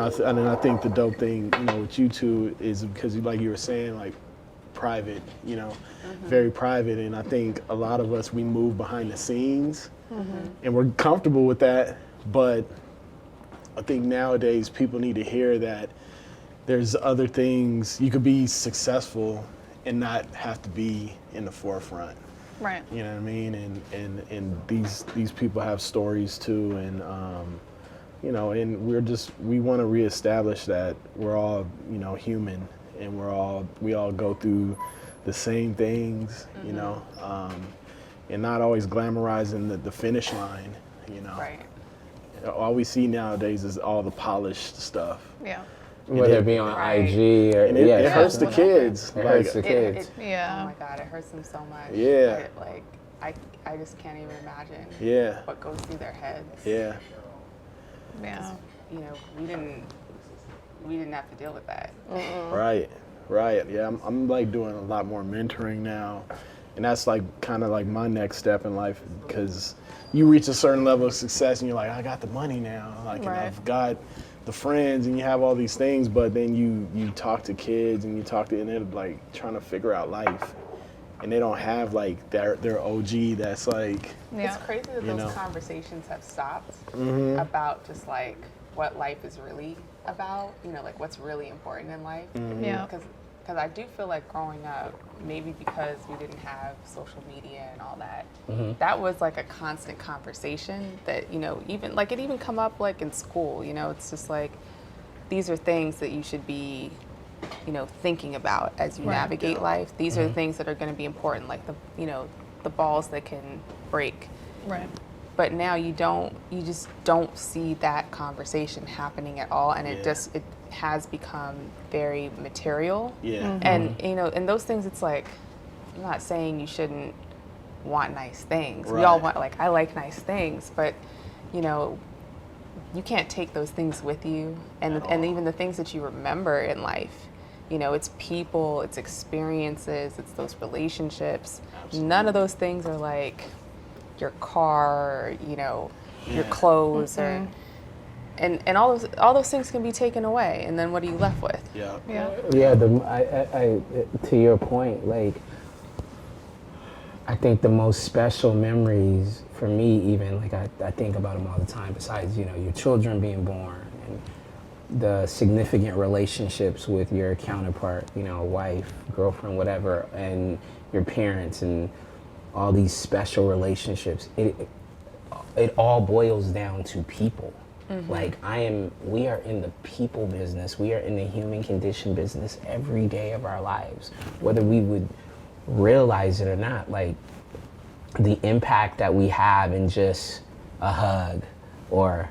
I think the dope thing, with you two is because, like you were saying, like private, very private. And I think a lot of us, we move behind the scenes and we're comfortable with that. But I think nowadays people need to hear that there's other things. You could be successful and not have to be in the forefront. Right. You know what I mean? And these people have stories too, and and we want to reestablish that we're all, human, and we all go through the same things, and not always glamorizing the finish line, Right. All we see nowadays is all the polished stuff. Yeah. Whether it be on IG or and it hurts the kids. It hurts the kids. Yeah. Oh my God, it hurts them so much. Yeah. I just can't even imagine. Yeah. What goes through their heads. Yeah. Yeah. We didn't have to deal with that. Right. Yeah, I'm like doing a lot more mentoring now, and that's like kind of like my next step in life, because you reach a certain level of success and you're like, I got the money now, like, and I've got the friends, and you have all these things, but then you talk to kids and and they're like trying to figure out life, and they don't have like their OG that's like. Yeah. It's crazy that those conversations have stopped about just like what life is really about, like what's really important in life. Yeah. Because I do feel like growing up, maybe because we didn't have social media and all that, that was like a constant conversation that, even like it even come up like in school, it's just like, these are things that you should be, thinking about as you navigate life. These are the things that are going to be important, like the balls that can break. Right. But now you just don't see that conversation happening at all, and it has become very material. Yeah. And and those things, it's like, I'm not saying you shouldn't want nice things. Right. We all want, like, I like nice things, but you can't take those things with you, and even the things that you remember in life. It's people, it's experiences, it's those relationships. Absolutely. None of those things are like your car, your clothes, or and all those things can be taken away, and then what are you left with? Yeah. I to your point, like, I think the most special memories for me, even, like, I think about them all the time, besides your children being born and the significant relationships with your counterpart, wife, girlfriend, whatever, and your parents, and all these special relationships. It all boils down to people. Like, we are in the people business. We are in the human condition business every day of our lives, whether we would realize it or not. Like, the impact that we have in just a hug or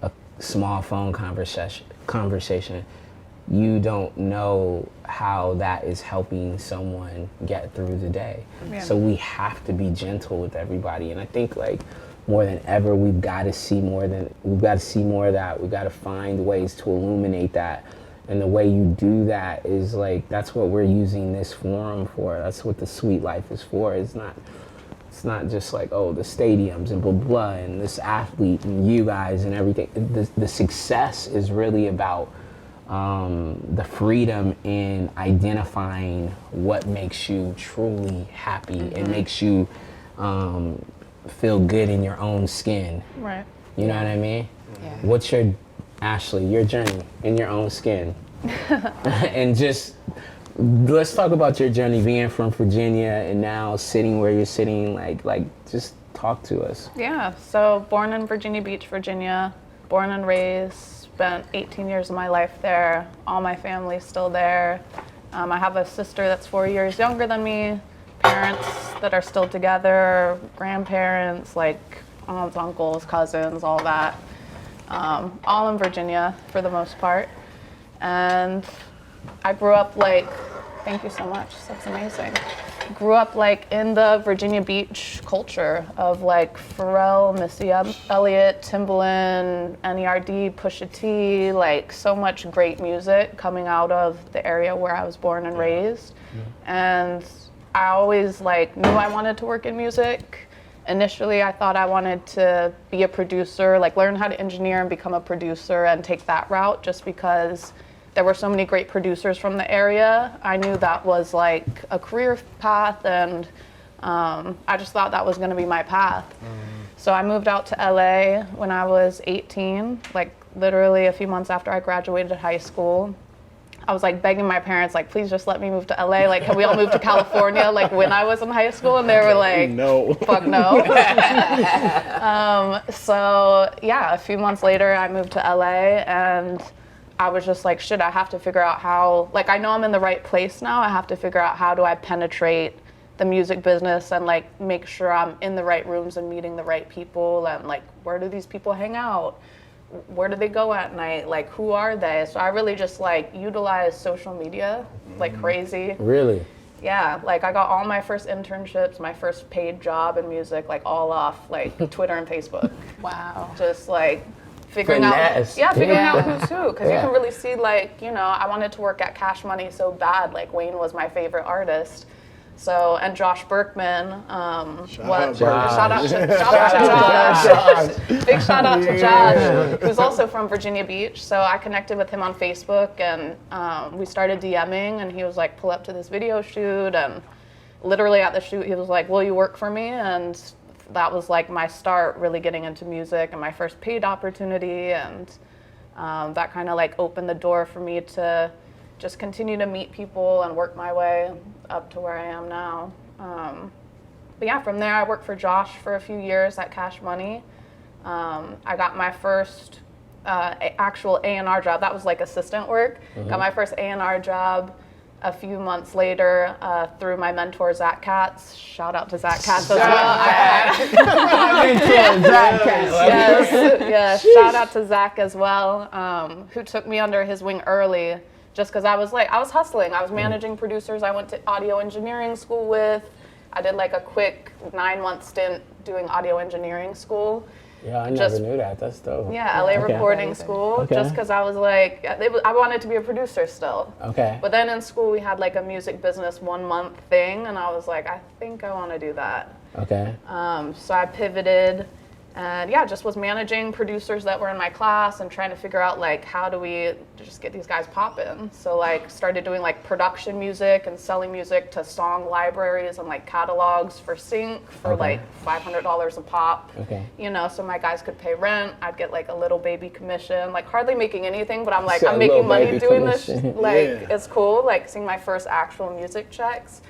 a small phone conversation, you don't know how that is helping someone get through the day. Yeah. So we have to be gentle with everybody. And I think, like, more than ever, we've got to see more of that. We've got to find ways to illuminate that. And the way you do that is, like, that's what we're using this forum for. That's what the Sweet Life is for. It's not just like, oh, the stadiums and blah, blah, and this athlete and you guys and everything. The success is really about the freedom in identifying what makes you truly happy and makes you feel good in your own skin. Right. You know what I mean? Yeah. What's your journey in your own skin? And just, let's talk about your journey being from Virginia and now sitting where you're sitting. Like just talk to us. Yeah, so born in Virginia Beach, Virginia, born and raised, spent 18 years of my life there. All my family's still there. I have a sister that's 4 years younger than me, parents that are still together, grandparents, like aunts, uncles, cousins, all that. All in Virginia for the most part. And I grew up like, thank you so much, that's amazing. Grew up like in the Virginia Beach culture of like Pharrell, Missy Elliott, Timbaland, NERD, Pusha T, like so much great music coming out of the area where I was born and raised. And I always like knew I wanted to work in music Initially, I thought I wanted to be a producer, like learn how to engineer and become a producer and take that route, just because there were so many great producers from the area. I knew that was like a career path, and I just thought that was going to be my path. So I moved out to LA when I was 18, like literally a few months after I graduated high school. I was like begging my parents, like, please just let me move to LA. Like, can we all move to California? Like when I was in high school, and they were like, no, fuck no. So yeah, a few months later, I moved to LA, and I was just like, shit, I have to figure out how, like, I know I'm in the right place now. I have to figure out how do I penetrate the music business and like make sure I'm in the right rooms and meeting the right people, and like, where do these people hang out? Where do they go at night? Like, who are they? So I really just like utilize social media like crazy. Really? Yeah, like I got all my first internships, my first paid job in music, like all off like Twitter and Facebook. Wow. Just like figuring Finesse. out, figuring out who's who, because you Yeah. can really see like, you know, I wanted to work at Cash Money so bad. Like Wayne was my favorite artist. So, and Josh Berkman, Shout out shout out to Josh. Big shout out to Josh, who's also from Virginia Beach. So I connected with him on Facebook, and we started DMing, and he was like, pull up to this video shoot, and literally at the shoot, he was like, will you work for me? And that was like my start really getting into music and my first paid opportunity, and that kind of like opened the door for me to just continue to meet people and work my way up to where I am now. But yeah, from there I worked for Josh for a few years at Cash Money. I got my first actual A&R job. That was like assistant work. Got my first A&R job a few months later through my mentor, Zach Katz. Shout out to Zach Katz as well. My mentor, Zach Katz. Yes, shout out to Zach as well, who took me under his wing early, just because I was hustling. I was managing producers I went to audio engineering school with. I did like a quick 9-month stint doing audio engineering school. Yeah, I never knew that. That's dope. Yeah, LA recording school, just because I was like, I wanted to be a producer still. Okay. But then in school we had like a music business 1-month thing, and I was like, I think I want to do that. Okay. So I pivoted, and yeah, just was managing producers that were in my class and trying to figure out like, how do we just get these guys popping? So like started doing like production music and selling music to song libraries and like catalogs for sync for like $500 a pop. Okay. You know, so my guys could pay rent. I'd get like a little baby commission, like hardly making anything, but I'm like, So I'm a making little money baby doing this. commission. Like, Yeah. it's cool, like seeing my first actual music checks.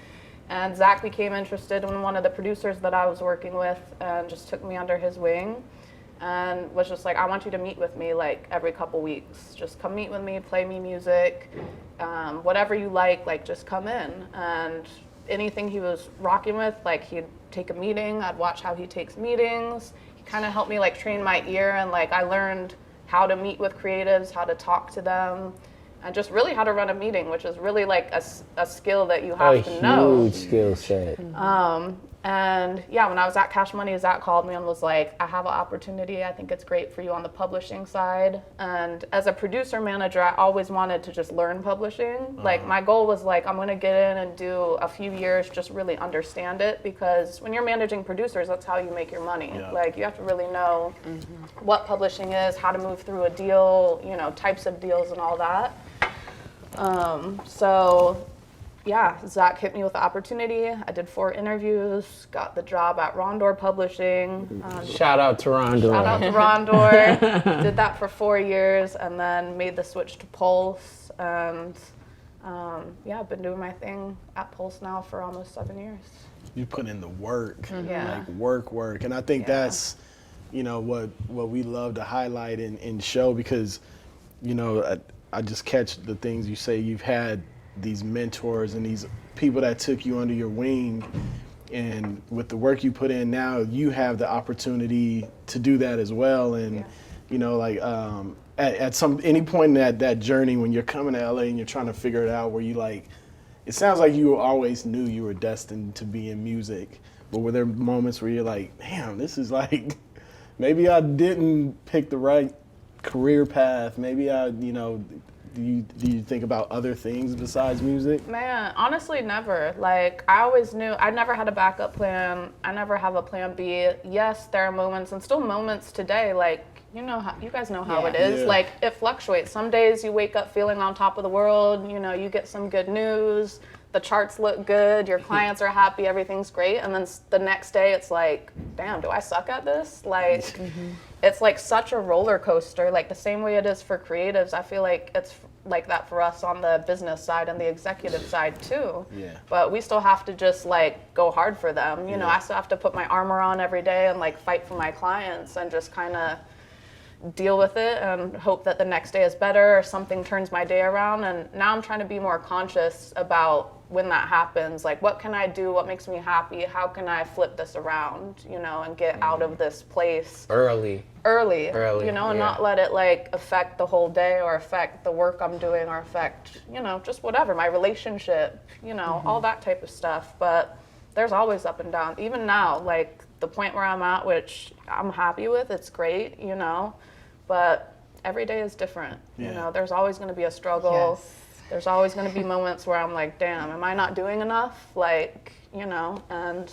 And Zach became interested in one of the producers that I was working with and just took me under his wing and was just like, I want you to meet with me like every couple weeks. Just come meet with me, play me music, whatever you like just come in. And anything he was rocking with, like he'd take a meeting, I'd watch how he takes meetings. He kind of helped me like train my ear, and like I learned how to meet with creatives, how to talk to them, and just really how to run a meeting, which is really like a skill that you have to know. A huge skill set. And yeah, when I was at Cash Money, Zach called me and was like, I have an opportunity. I think it's great for you on the publishing side. And as a producer manager, I always wanted to just learn publishing. Like my goal was like, I'm gonna get in and do a few years, just really understand it, because when you're managing producers, that's how you make your money. Yeah. Like you have to really know what publishing is, how to move through a deal, you know, types of deals and all that. So yeah, Zach hit me with the opportunity. I did 4 interviews, got the job at Rondor Publishing. Shout out to Rondor. Shout out to Rondor. Did that for 4 years and then made the switch to Pulse. And yeah, I've been doing my thing at Pulse now for almost 7 years. You put in the work, Yeah. like work. And I think Yeah. that's, you know, what we love to highlight and show, because, you know, I just catch the things you say. You've had these mentors and these people that took you under your wing, and with the work you put in now, you have the opportunity to do that as well. And you know, like at any point in that journey when you're coming to LA and you're trying to figure it out, where you like, it sounds like you always knew you were destined to be in music, but were there moments where you're like, damn, this is like, maybe I didn't pick the right career path, maybe I, you know, Do you think about other things besides music? Man, honestly, never. Like, I always knew I never had a backup plan. I never have a plan B. Yes, there are moments, and still moments today, like, you know how, you guys know how it is. Yeah. Like, it fluctuates. Some days you wake up feeling on top of the world, you know, you get some good news, the charts look good, your clients are happy, everything's great, and then the next day it's like, damn, do I suck at this? Like, it's like such a roller coaster, like the same way it is for creatives. I feel like it's like that for us on the business side and the executive side too. Yeah. But we still have to just like go hard for them. You know, I still have to put my armor on every day and like fight for my clients and just kind of deal with it and hope that the next day is better or something turns my day around. And now I'm trying to be more conscious about when that happens, like what can I do, what makes me happy, how can I flip this around, you know, and get out of this place Early, you know, and not let it like affect the whole day or affect the work I'm doing or affect, you know, just whatever, my relationship, you know, all that type of stuff. But there's always up and down. Even now, like the point where I'm at, which I'm happy with, it's great, you know, but every day is different. You know, there's always going to be a struggle. Yes. There's always going to be moments where I'm like, damn, am I not doing enough? Like, you know, and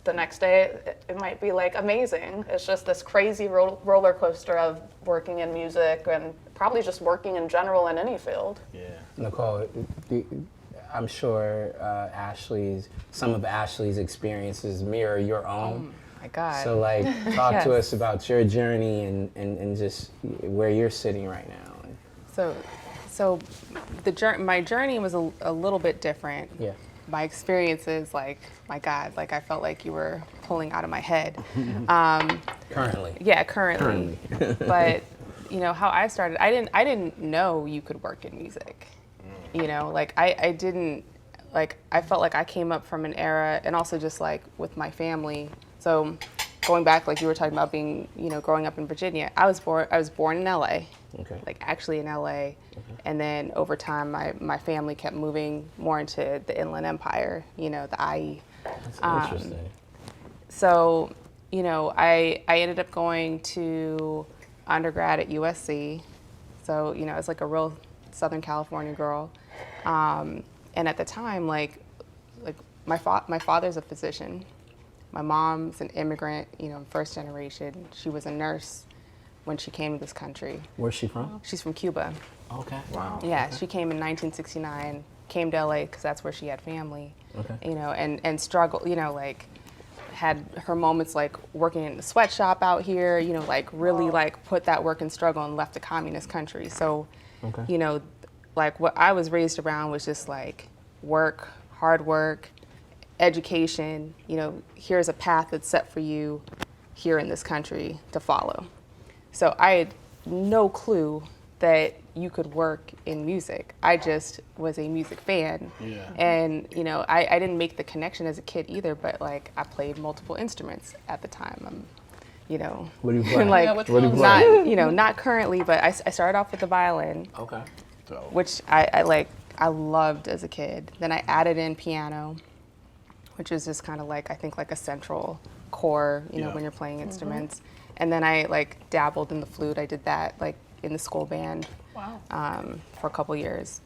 the next day it might be like amazing. It's just this crazy roller coaster of working in music and probably just working in general in any field. Yeah. Nicole, I'm sure some of Ashley's experiences mirror your own. My God. So like, talk to Yes. us about your journey and just where you're sitting right now. So my journey was a little bit different. Yeah. My experiences, like, my God, like I felt like you were pulling out of my head. Currently. Yeah, currently. But you know how I started. I didn't know you could work in music. You know, like I didn't, like I felt like I came up from an era, and also just like with my family. So going back, like you were talking about being, you know, growing up in Virginia. I was born in LA. Okay. Like actually in LA. And then over time my family kept moving more into the Inland Empire, you know, the IE. That's interesting. So, you know, I ended up going to undergrad at USC. So, you know, I was like a real Southern California girl. And at the time, like my father's a physician. My mom's an immigrant, you know, first generation. She was a nurse when she came to this country. Where's she from? She's from Cuba. Okay. Wow. Yeah, she came in 1969, came to LA because that's where she had family. Okay. You know, and struggled, you know, like had her moments like working in the sweatshop out here, you know, like really like put that work and struggle and left a communist country. So, you know, like what I was raised around was just like work, hard work, education, you know, here's a path that's set for you here in this country to follow. So I had no clue that you could work in music. I just was a music fan. Yeah. And, you know, I didn't make the connection as a kid either, but like I played multiple instruments at the time. You know, What do you play? like Yeah, which What do you ones? play? not, you know, not currently, but I started off with the violin, Okay. So which I loved as a kid. Then I added in piano, which is just kind of like, I think like a central core, you know, Yeah. when you're playing instruments. And then I like dabbled in the flute. I did that like in the school band for a couple years.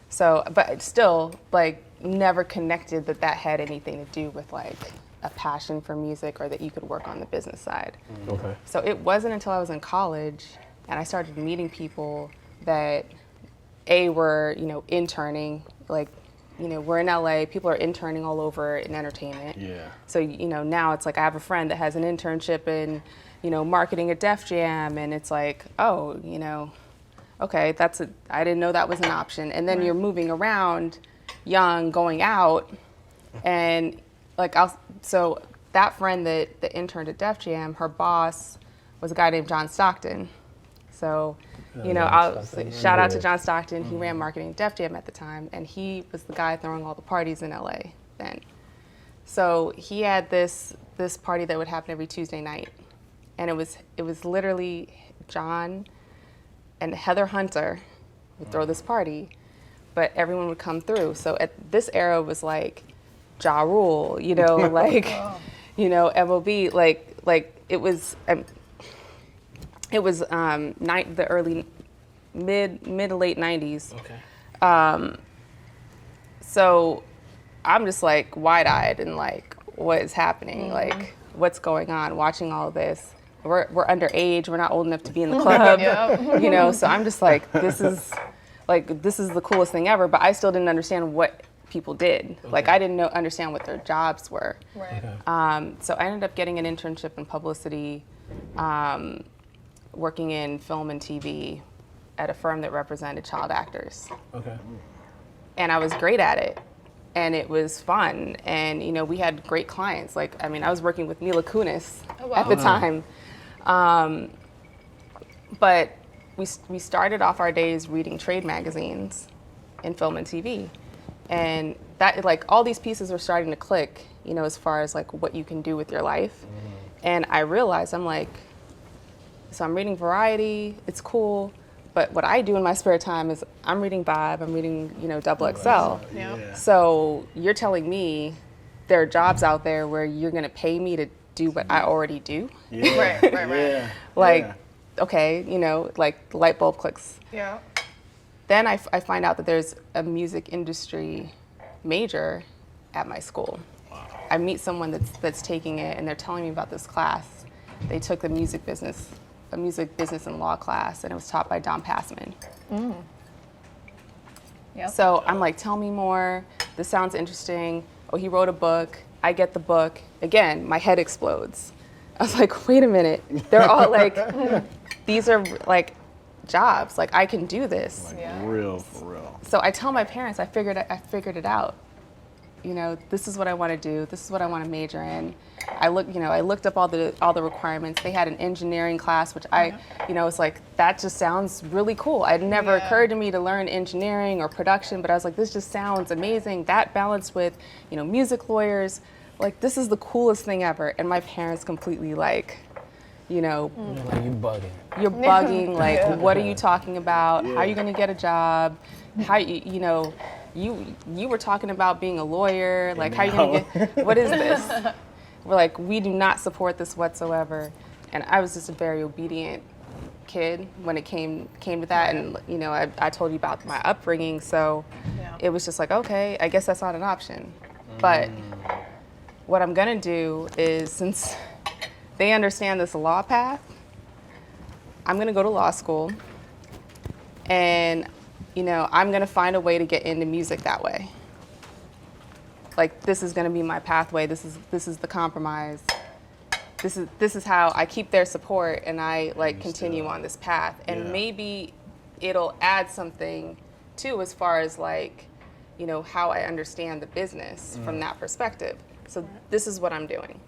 So, but still like never connected that had anything to do with like a passion for music or that you could work on the business side. Okay. So it wasn't until I was in college and I started meeting people that were, you know, interning, like, you know, we're in LA, people are interning all over in entertainment. yeah. So, you know, now it's like I have a friend that has an internship in, you know, marketing at Def Jam, and it's like, oh, you know, okay, I didn't know that was an option. And then you're moving around young, going out, and like, so that friend that interned at Def Jam, her boss was a guy named John Stockton. So, you know, I'll say, shout out to John Stockton. He ran marketing at Def Jam at the time, and he was the guy throwing all the parties in LA then. So he had this party that would happen every Tuesday night, and it was literally John and Heather Hunter would throw this party, but everyone would come through. So at this era was like Ja Rule, you know, like, you know, MOB, like it was the early mid to late 90s. Okay. So I'm just like wide-eyed and like, what is happening? Like, what's going on? Watching all of this. We're underage. We're not old enough to be in the club. You know, so I'm just like, this is the coolest thing ever. But I still didn't understand what people did. Okay. Like, I didn't understand what their jobs were. Right. Okay. So I ended up getting an internship in publicity, working in film and TV at a firm that represented child actors. Okay. And I was great at it. And it was fun. And, you know, we had great clients. Like, I mean, I was working with Mila Kunis at the time. But we started off our days reading trade magazines in film and TV. And that, like, all these pieces were starting to click, you know, as far as like what you can do with your life. And I realized, I'm like, so I'm reading Variety, it's cool. But what I do in my spare time is I'm reading Vibe, I'm reading, you know, XXL. Yeah. So you're telling me there are jobs out there where you're gonna pay me to do what I already do? Yeah. Right. Yeah. Like, okay, you know, like the light bulb clicks. Yeah. Then I find out that there's a music industry major at my school. Wow. I meet someone that's taking it and they're telling me about this class. They took a music business and law class, and it was taught by Don Passman. Yep. So I'm like, tell me more. This sounds interesting. Oh, he wrote a book. I get the book. Again, my head explodes. I was like, wait a minute. They're all like, these are like jobs. Like, I can do this. Like, real, for real. So I tell my parents, I figured it out. You know, this is what I want to do. This is what I want to major in. I looked up all the requirements. They had an engineering class, which it's like, that just sounds really cool. It never occurred to me to learn engineering or production, but I was like, this just sounds amazing. That balanced with, you know, music lawyers, like, this is the coolest thing ever. And my parents completely like, you know, Like, you bugging. you're bugging. Like, what are you talking about? How are you going to get a job? How you know? You were talking about being a lawyer. Like, how are you going to get? What is this? We're like, we do not support this whatsoever. And I was just a very obedient kid when it came to that. And you know, I told you about my upbringing, so it was just like, okay, I guess that's not an option. But what I'm gonna do is, since they understand this law path, I'm gonna go to law school, and you know, I'm gonna find a way to get into music that way. Like, this is gonna be my pathway. This is the compromise. This is how I keep their support, and I like continue on this path. And maybe it'll add something too, as far as like, you know, how I understand the business from that perspective. So this is what I'm doing.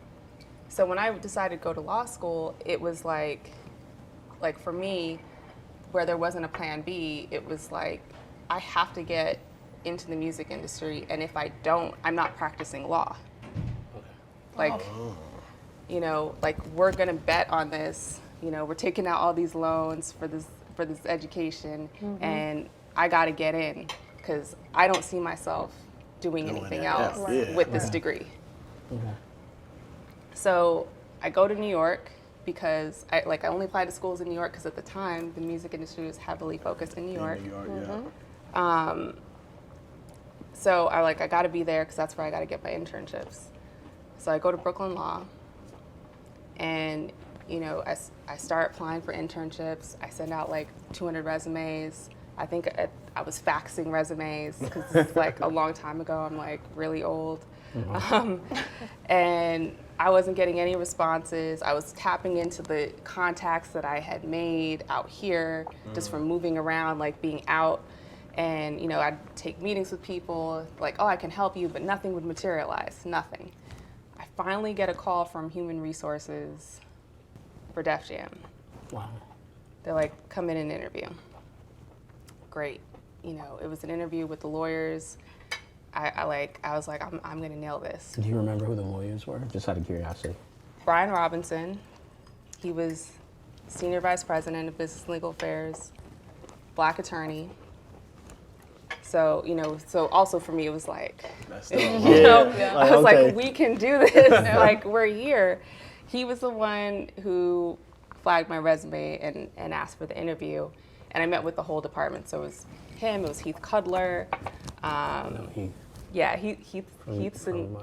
So when I decided to go to law school, it was like for me, where there wasn't a plan B, it was like, I have to get into the music industry, and if I don't, I'm not practicing law. Like, you know, like, we're gonna bet on this, you know, we're taking out all these loans for this education, and I gotta get in, because I don't see myself doing anything else with this degree. So I go to New York, because I only applied to schools in New York because at the time the music industry was heavily focused in New York. So I got to be there because that's where I got to get my internships. So I go to Brooklyn Law, and you know, I start applying for internships. I send out like 200 resumes. I think I was faxing resumes because it's like a long time ago. I'm like really old. And I wasn't getting any responses. I was tapping into the contacts that I had made out here just from moving around, like being out. And, you know, I'd take meetings with people, like, oh, I can help you, but nothing would materialize, nothing. I finally get a call from Human Resources for Def Jam. Wow. They're like, come in and interview. Great. You know, it was an interview with the lawyers. I was like, I'm gonna nail this. Do you remember who the lawyers were? Just out of curiosity. Brian Robinson, he was Senior Vice President of Business and Legal Affairs, Black attorney. So, you know, so also for me, it was like, I was like, we can do this, like, we're here. He was the one who flagged my resume and asked for the interview. And I met with the whole department. So it was him, it was Heath Cudler. Heath. Yeah, Heath's in.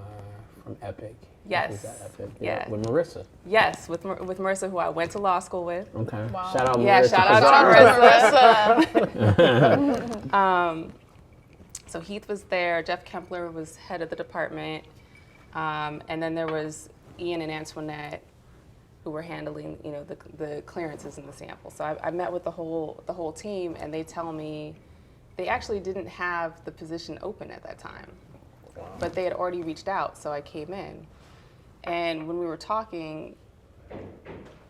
From Epic. Yes. He's at Epic. Yeah. With Marissa. Yes, with Marissa, who I went to law school with. Okay. Wow. Shout out Yeah, Marissa. shout out to Marissa. So Heath was there. Jeff Kempler was head of the department. And then there was Ian and Antoinette, who were handling, the clearances in the sample. So I met with the whole team, and they tell me they actually didn't have the position open at that time, but they had already reached out. So I came in, and when we were talking,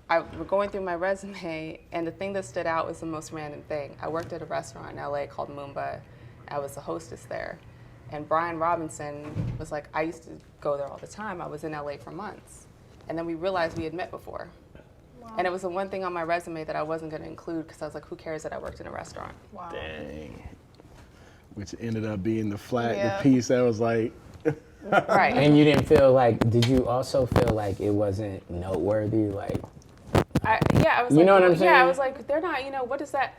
we're going through my resume, and the thing that stood out was the most random thing. I worked at a restaurant in LA called Moomba. I was a hostess there. And Brian Robinson was like, I used to go there all the time. I was in LA for months. And then we realized we had met before. Wow. And it was the one thing on my resume that I wasn't going to include because I was like, who cares that I worked in a restaurant? Wow. Dang. Which ended up being the Yeah. piece that was like, Right. And you didn't feel like, did you also feel like it wasn't noteworthy? Like, I was You like, know what I'm Yeah, I saying? was like, they're not, what does that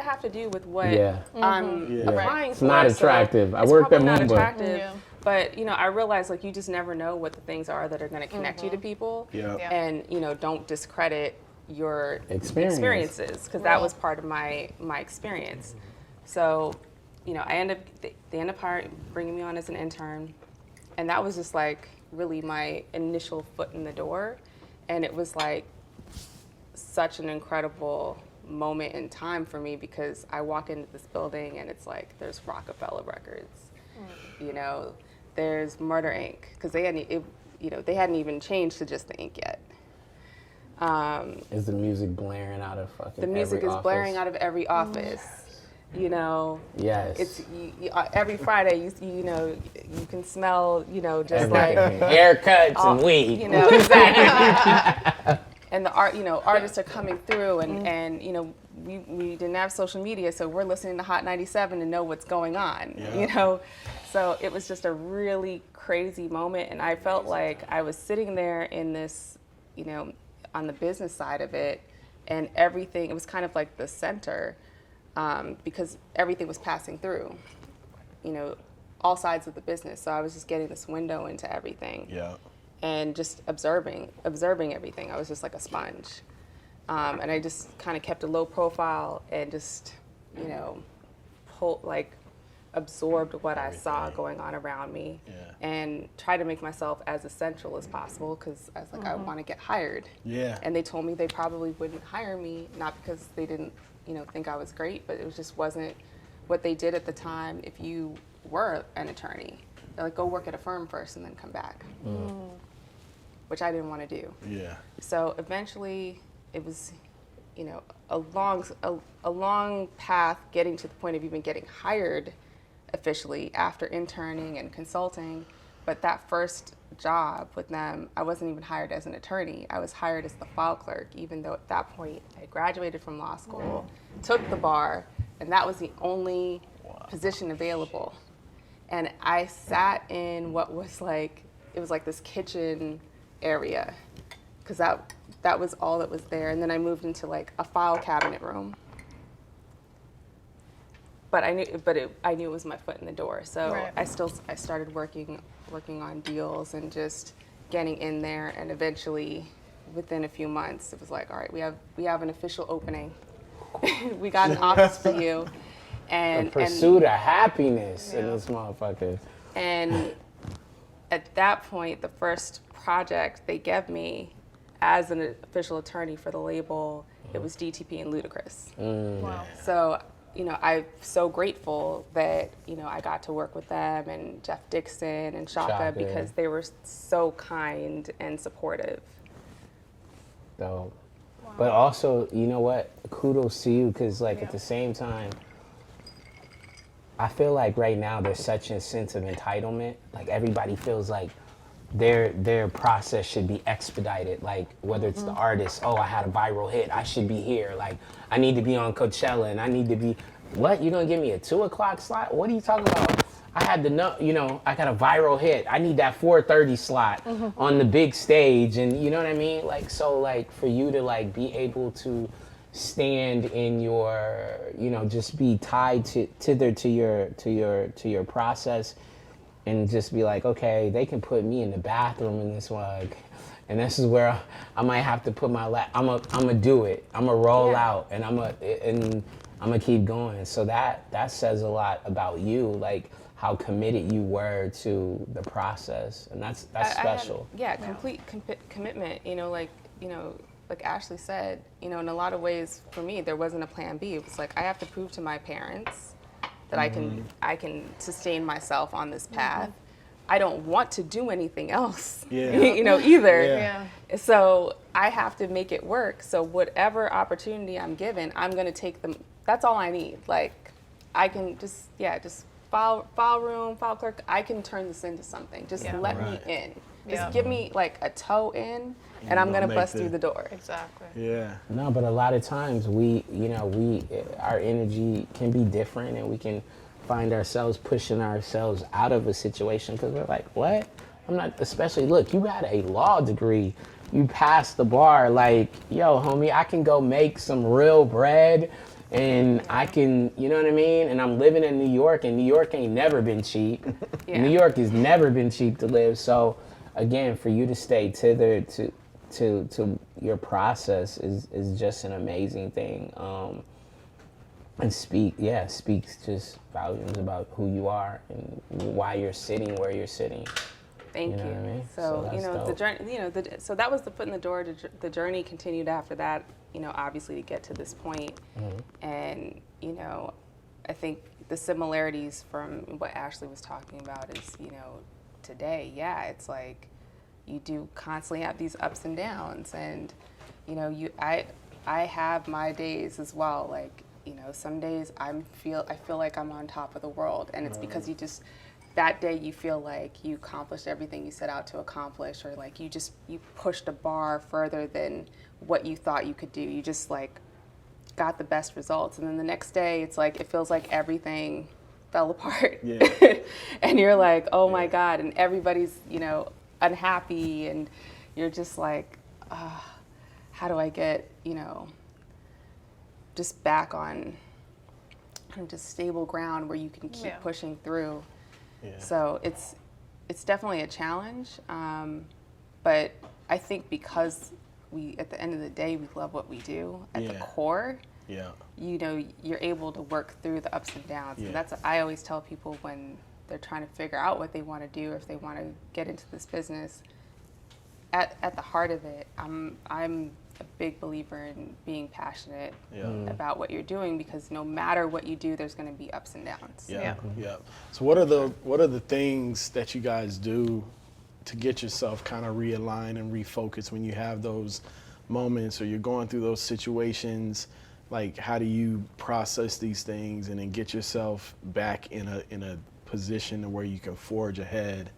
have to do with what Yeah. I'm Yeah. applying It's for? not So attractive. I it's worked at probably not Moomba. attractive. Yeah. But, I realized like you just never know what the things are that are going to connect you to people. Yeah. Yeah. And, don't discredit your Experiences. because that was part of my experience. So, they end up bringing me on as an intern, and that was just like really my initial foot in the door, and it was like such an incredible moment in time for me because I walk into this building and it's like there's Rockefeller Records, there's Murder Inc. because they hadn't even changed to just the ink yet. is the music blaring out of fucking The music every is office? blaring out of every office. Yes. It's every Friday. You can smell. Just Everything. like Haircuts and weed. exactly. And the artists are coming through, and we didn't have social media, so we're listening to Hot 97 to know what's going on. Yeah. So it was just a really crazy moment, and I felt like I was sitting there in this, on the business side of it, and everything. It was kind of like the center. Because everything was passing through, all sides of the business. So I was just getting this window into everything. Yeah. And just observing everything. I was just like a sponge. And I just kind of kept a low profile and just, absorbed what I saw going on around me. Yeah. And tried to make myself as essential as possible because I was like, I want to get hired. Yeah. And they told me they probably wouldn't hire me, not because they didn't think I was great, but it just wasn't what they did at the time if you were an attorney. They're like, go work at a firm first and then come back, which I didn't want to do. Yeah. So eventually it was, a long path getting to the point of even getting hired officially after interning and consulting. But that first job with them, I wasn't even hired as an attorney. I was hired as the file clerk, even though at that point I graduated from law school, took the bar, and that was the only position available. And I sat in what was like, it was like this kitchen area, because that was all that was there. And then I moved into like a file cabinet room. But I knew it was my foot in the door. So Right. I started working on deals and just getting in there, and eventually within a few months it was like, all right, we have an official opening. We got an office for you. And the pursuit of happiness in this motherfucker. And at that point, the first project they gave me as an official attorney for the label, it was DTP and Ludacris. Wow. So, I'm so grateful that, I got to work with them and Jeff Dixon and Shaka because they were so kind and supportive. Dope. But also, you know what? Kudos to you, because at the same time, I feel like right now there's such a sense of entitlement. Like everybody feels like their process should be expedited. Like whether it's the artist, oh, I had a viral hit, I should be here. Like I need to be on Coachella and I need to be, what? You gonna give me a 2:00 slot? What are you talking about? I had to know, I got a viral hit. I need that 4:30 slot on the big stage, and you know what I mean? Like, so like for you to like be able to stand in your, just be tied to your process, and just be like, okay, they can put me in the bathroom in this rug, and this is where I might have to put my I'm gonna do it. I'm gonna roll out, and I'm gonna keep going. So that says a lot about you, like how committed you were to the process, and that's special. Complete commitment. Like Ashley said, in a lot of ways for me, there wasn't a plan B. It was like, I have to prove to my parents that I can sustain myself on this path. I don't want to do anything else, either. Yeah. So I have to make it work. So whatever opportunity I'm given, I'm going to take them. That's all I need. Like, I can just file room, file clerk. I can turn this into something. Just let me in. Just give me like a toe in, and I'm gonna bust through the door. Exactly. Yeah. No, but a lot of times we our energy can be different, and we can find ourselves pushing ourselves out of a situation because we're like, what? I'm not. Especially, look, you got a law degree, you passed the bar. Like, yo, homie, I can go make some real bread, and I can, you know what I mean? And I'm living in New York, and New York ain't never been cheap. New York has never been cheap to live. So, again, for you to stay tethered to your process is just an amazing thing. And speaks just volumes about who you are and why you're sitting where you're sitting. Thank you. Know what I mean? So that's the dope. journey, so that was the foot in the door. The journey continued after that. Obviously to get to this point. And I think the similarities from what Ashley was talking about is today, it's like you do constantly have these ups and downs, and I have my days as well. Like some days I feel like I'm on top of the world, and it's because that day you feel like you accomplished everything you set out to accomplish, or like you pushed a bar further than what you thought you could do. You just like got the best results, and then the next day it's like it feels like everything fell apart. And you're like, oh my God, and everybody's unhappy, and you're just like, how do I get just back on just stable ground where you can keep pushing through. So it's definitely a challenge, but I think because we, at the end of the day, we love what we do at the core. You're able to work through the ups and downs. And that's what I always tell people when they're trying to figure out what they want to do, if they want to get into this business. At the heart of it, I'm a big believer in being passionate about what you're doing, because no matter what you do, there's going to be ups and downs. So what are the things that you guys do to get yourself kind of realigned and refocused when you have those moments or you're going through those situations? Like, how do you process these things and then get yourself back in a position where you can forge ahead?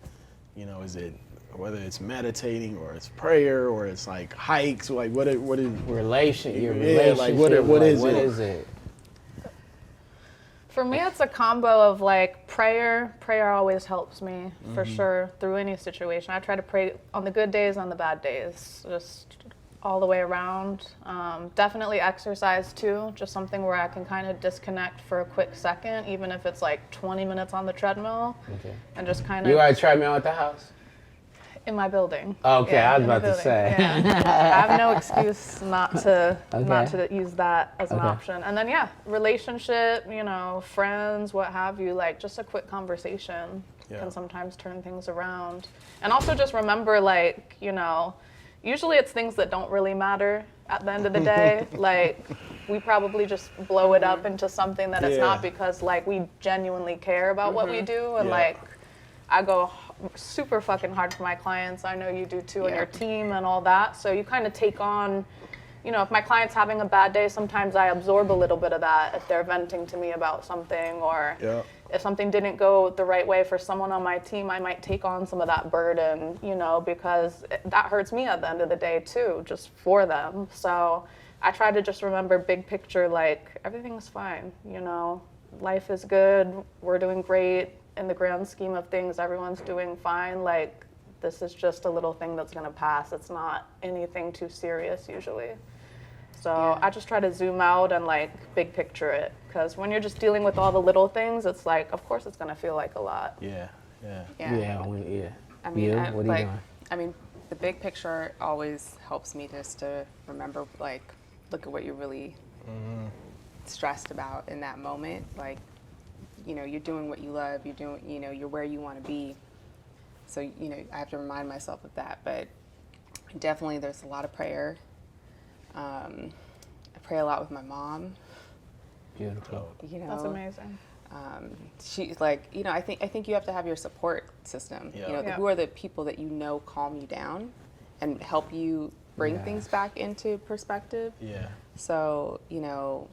Is it whether it's meditating or it's prayer or it's like hikes, like what is your relationship? Like what is it? For me, it's a combo of like prayer. Prayer always helps me for sure through any situation. I try to pray on the good days, on the bad days, just all the way around. Definitely exercise too, just something where I can kind of disconnect for a quick second, even if it's like 20 minutes on the treadmill, and just kind of. You got a treadmill at the house? In my building. Okay, I was about to say. I have no excuse not to use that as an option. And then relationship, friends, what have you, like just a quick conversation can sometimes turn things around. And also just remember, like, usually it's things that don't really matter at the end of the day. Like, we probably just blow it up into something that it's not, because like we genuinely care about what we do, and like I go super fucking hard for my clients. I know you do too, and your team and all that. So you kind of take on, if my client's having a bad day, sometimes I absorb a little bit of that if they're venting to me about something, or if something didn't go the right way for someone on my team, I might take on some of that burden, because that hurts me at the end of the day too, just for them. So I try to just remember big picture, like everything's fine, life is good, we're doing great. In the grand scheme of things, everyone's doing fine. Like, this is just a little thing that's gonna pass. It's not anything too serious usually. So Yeah. I just try to zoom out and like big picture it, because when you're just dealing with all the little things, it's like, of course it's gonna feel like a lot. Yeah, yeah. Yeah. I mean, What are you doing? I mean, the big picture always helps me just to remember, like, look at what you're really stressed about in that moment. Like, you know, you're doing what you love. You're doing, you know, you're where you want to be. So, you know, I have to remind myself of that. But definitely, there's a lot of prayer. I pray a lot with my mom. Beautiful. You know, That's amazing. She's like, you know, I think you have to have your support system. Yeah. You know, Yeah. who are the people that you know calm you down and help you bring Yes. things back into perspective. Yeah. So, you know,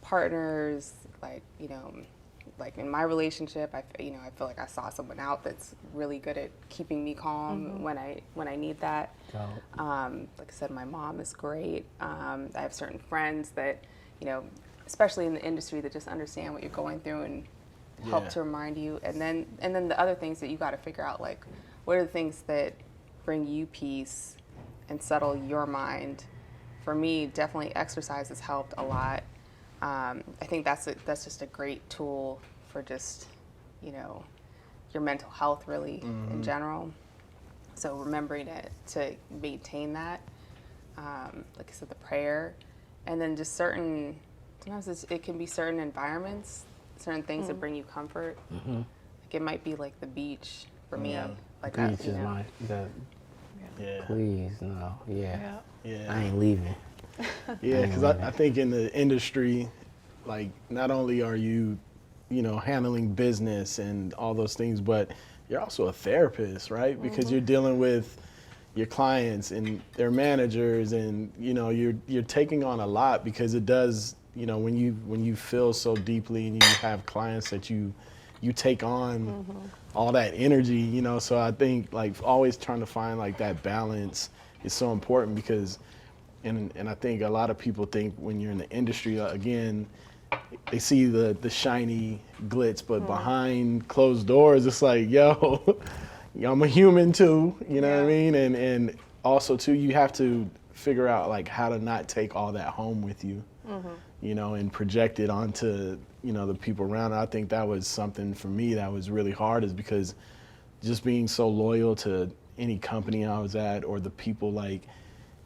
partners, like, you know, like in my relationship, I feel like I saw someone out that's really good at keeping me calm when I need that. Dope. Like I said, my mom is great. I have certain friends that, you know, especially in the industry, that just understand what you're going through and help Yeah. to remind you. And then the other things that you got to figure out, like, what are the things that bring you peace and settle your mind. For me, definitely exercise has helped a lot. I think that's just a great tool for just, you know, your mental health really in general. So remembering to maintain that, like I said, the prayer, and then just sometimes it can be certain environments, certain things that bring you comfort. Like it might be like the beach for me. Yeah. Like Beach you is know. my. Yeah. Please no. Yeah. Yeah. I ain't leaving. Yeah, because I think in the industry, like, not only are you, you know, handling business and all those things, but you're also a therapist, right? Because you're dealing with your clients and their managers, and, you know, you're taking on a lot, because it does, you know, when you feel so deeply and you have clients that you take on all that energy, you know. So I think, like, always trying to find like that balance is so important, because and I think a lot of people think when you're in the industry, again, they see the shiny glitz, but behind closed doors, it's like, yo, I'm a human too, you know what I mean? And also too, you have to figure out like how to not take all that home with you, you know, and project it onto, you know, the people around. I think that was something for me that was really hard, is because just being so loyal to any company I was at, or the people, like,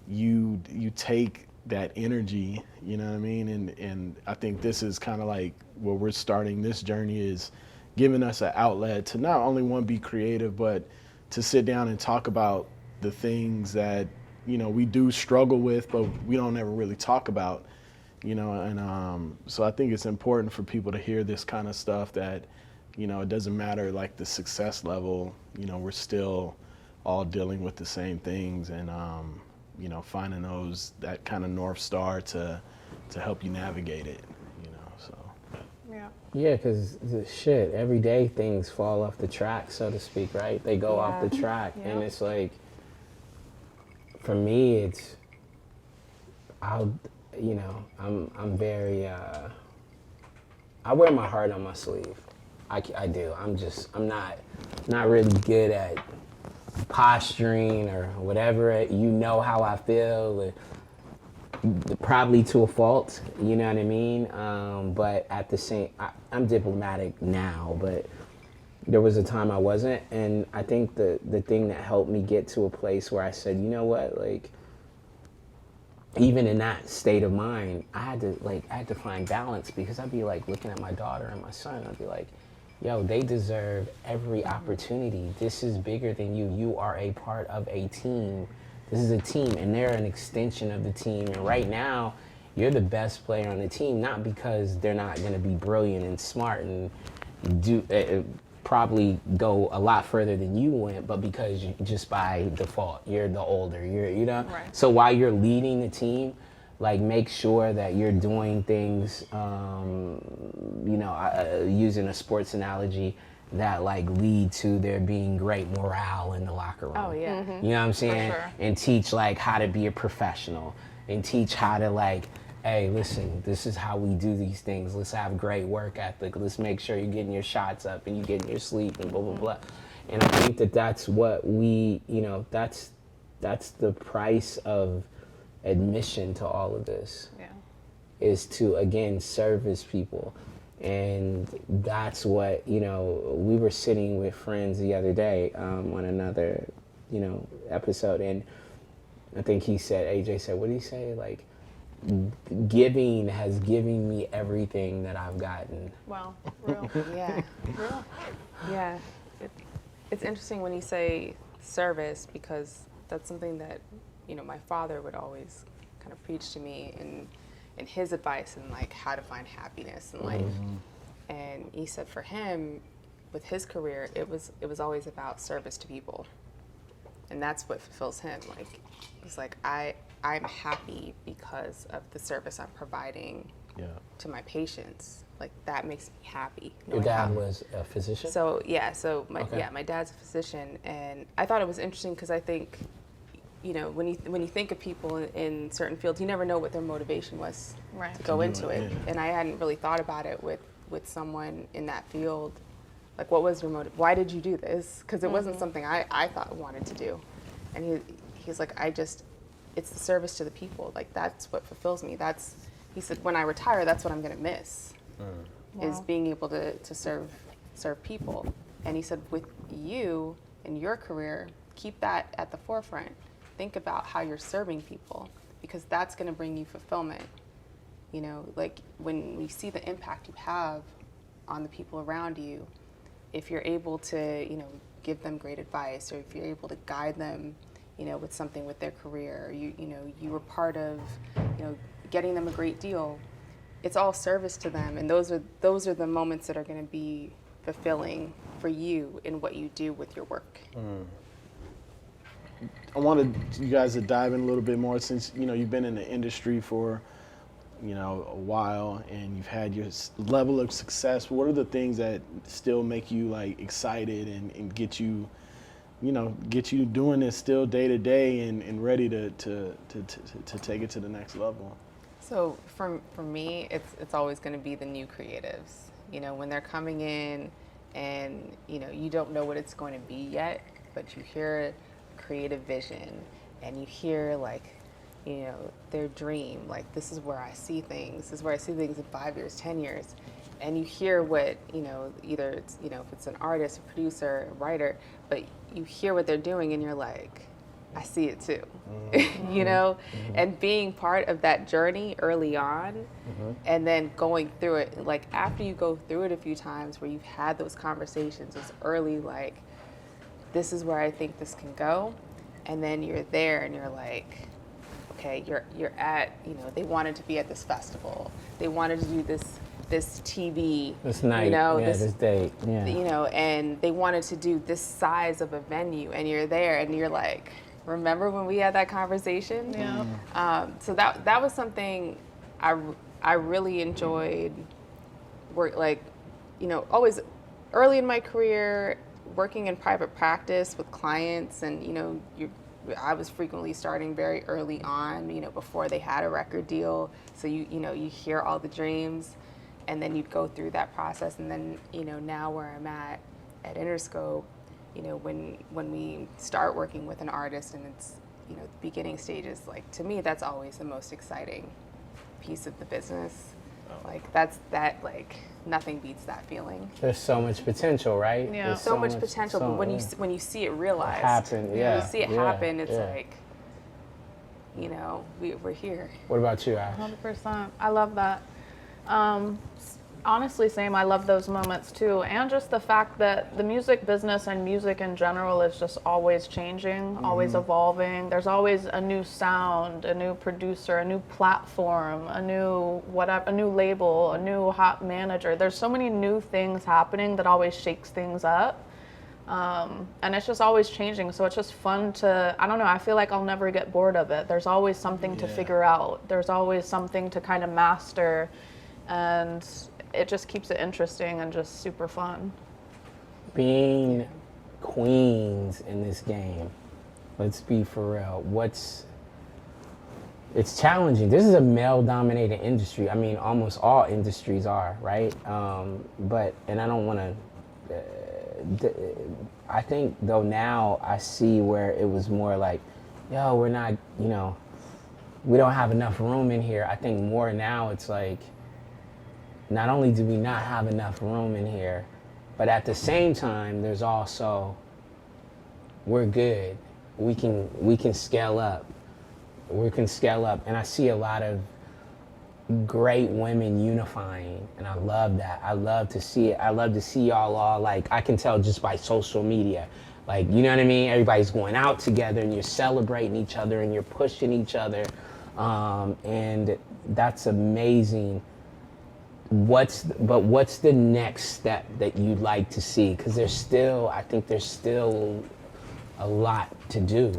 you take that energy, you know what I mean? And I think this is kind of like where we're starting this journey, is giving us an outlet to not only be creative, but to sit down and talk about the things that, you know, we do struggle with, but we don't ever really talk about, you know. And so I think it's important for people to hear this kind of stuff, that, you know, it doesn't matter like the success level, you know, we're still all dealing with the same things, and you know, finding that kind of North Star to help you navigate it, you know. So Yeah, because shit, every day things fall off the track, so to speak, right? They go off the track, and it's like, for me, it's, I'm very, I wear my heart on my sleeve. I do. I'm not really good at posturing or whatever. You know how I feel, probably to a fault, you know what I mean? But at the same, I'm diplomatic now, but there was a time I wasn't. And I think the thing that helped me get to a place where I said, you know what, like, even in that state of mind, I had to find balance, because I'd be like looking at my daughter and my son, I'd be like, yo, they deserve every opportunity. This is bigger than you. You are a part of a team. This is a team, and they're an extension of the team. And right now, you're the best player on the team, not because they're not going to be brilliant and smart and do probably go a lot further than you went, but because just by default, you're the older. You know. Right. So while you're leading the team, like, make sure that you're doing things, using a sports analogy, that like lead to there being great morale in the locker room. Oh yeah. You know what I'm saying? sure. And teach like how to be a professional, and teach how to like, hey, listen, this is how we do these things. Let's have great work ethic. Let's make sure you're getting your shots up and you're getting your sleep and blah, blah, blah. And I think that that's what we, you know, that's the price of admission to all of this Yeah. is to, again, service people. And that's what, you know, we were sitting with friends the other day on another, you know, episode, and I think he said, AJ said, what did he say? Like, giving has given me everything that I've gotten. Wow. Real. Yeah. Real. Yeah. It's interesting when you say service, because that's something that, you know, my father would always kind of preach to me in his advice and like how to find happiness in life. And he said for him, with his career, it was always about service to people. And that's what fulfills him. Like, he's like, I'm happy because of the service I'm providing to my patients. Like, that makes me happy. Your dad was a physician? So my dad's a physician, and I thought it was interesting because I think, you know, when you think of people in certain fields, you never know what their motivation was to go into it. And I hadn't really thought about it with someone in that field. Like, what was your motive? Why did you do this? Because it wasn't something I thought wanted to do. And he's like, it's the service to the people. Like, that's what fulfills me. He said, when I retire, that's what I'm going to miss, is being able to serve people. And he said, with you in your career, keep that at the forefront. Think about how you're serving people, because that's going to bring you fulfillment. You know, like, when you see the impact you have on the people around you, if you're able to, you know, give them great advice, or if you're able to guide them, you know, with something with their career, or you know, you were part of, you know, getting them a great deal, it's all service to them. And those are the moments that are going to be fulfilling for you in what you do with your work. I wanted you guys to dive in a little bit more, since, you know, you've been in the industry for, you know, a while, and you've had your level of success. What are the things that still make you like excited and get you, you know, get you doing this still day to day and ready to take it to the next level? So for me, it's always going to be the new creatives. You know, when they're coming in, and, you know, you don't know what it's going to be yet, but you hear creative vision, and you hear, like, you know, their dream, like, this is where I see things. This is where I see things in 5 years, 10 years. And you hear what, you know, either it's, you know, if it's an artist, a producer, a writer, but you hear what they're doing, and you're like, I see it too, you know? And being part of that journey early on, and then going through it, like, after you go through it a few times where you've had those conversations, it's early, like, this is where I think this can go. And then you're there, and you're like, okay, you're at, you know, they wanted to be at this festival. They wanted to do this TV. This night, you know, this date, you know, and they wanted to do this size of a venue, and you're there, and you're like, remember when we had that conversation? Yeah. So that was something I really enjoyed. Like, you know, always early in my career, working in private practice with clients, and, you know, I was frequently starting very early on, you know, before they had a record deal. So you know, you hear all the dreams, and then you'd go through that process. And then, you know, now where I'm at Interscope, you know, when we start working with an artist, and it's, you know, the beginning stages, like, to me, that's always the most exciting piece of the business. Like, like, nothing beats that feeling. There's so much potential, right? Yeah. There's So much potential, but when you see it realized, happen, when you see it happen, it's like, you know, we're here. What about you, Ash? 100%. I love that. Honestly, same. I love those moments too. And just the fact that the music business and music in general is just always changing, always evolving. There's always a new sound, a new producer, a new platform, a new whatever, a new label, a new hot manager. There's so many new things happening that always shakes things up. And it's just always changing. So it's just fun to, I don't know, I feel like I'll never get bored of it. There's always something to figure out. There's always something to kind of master. And it just keeps it interesting and just super fun. Being queens in this game, let's be for real, it's challenging. This is a male-dominated industry. I mean, almost all industries are, right? But, and I don't want to, I think, though, now I see where it was more like, yo, we're not, you know, we don't have enough room in here. I think more now it's like, not only do we not have enough room in here, but at the same time, there's also, we're good. We can scale up. We can scale up. And I see a lot of great women unifying, and I love that. I love to see it. I love to see y'all all, like, I can tell just by social media. Like, you know what I mean? Everybody's going out together and you're celebrating each other and you're pushing each other. And that's amazing. What's the next step that you'd like to see? Because I think there's still a lot to do.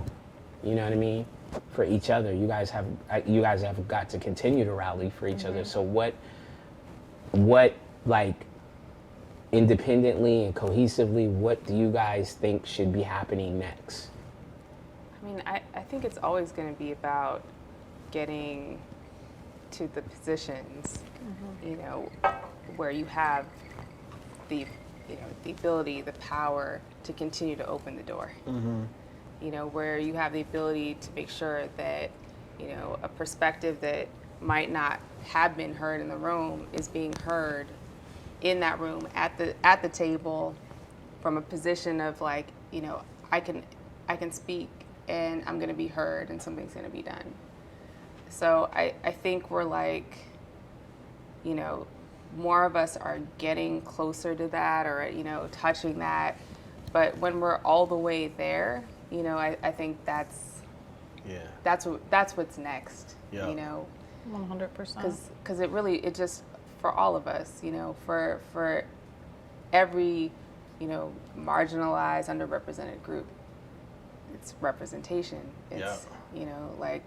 You know what I mean? For each other. You guys have got to continue to rally for each other. So what like, independently and cohesively, what do you guys think should be happening next? I mean, I think it's always going to be about getting to the positions, you know, where you have the ability, the power to continue to open the door. You know, where you have the ability to make sure that, you know, a perspective that might not have been heard in the room is being heard in that room at the table, from a position of, like, you know, I can speak and I'm going to be heard and something's going to be done. So I think we're, like, you know, more of us are getting closer to that, or, you know, touching that. But when we're all the way there, you know, I think that's what's next. You know, 100%. Because it just, for all of us, you know, for every, you know, marginalized, underrepresented group, it's representation. It's, you know, like,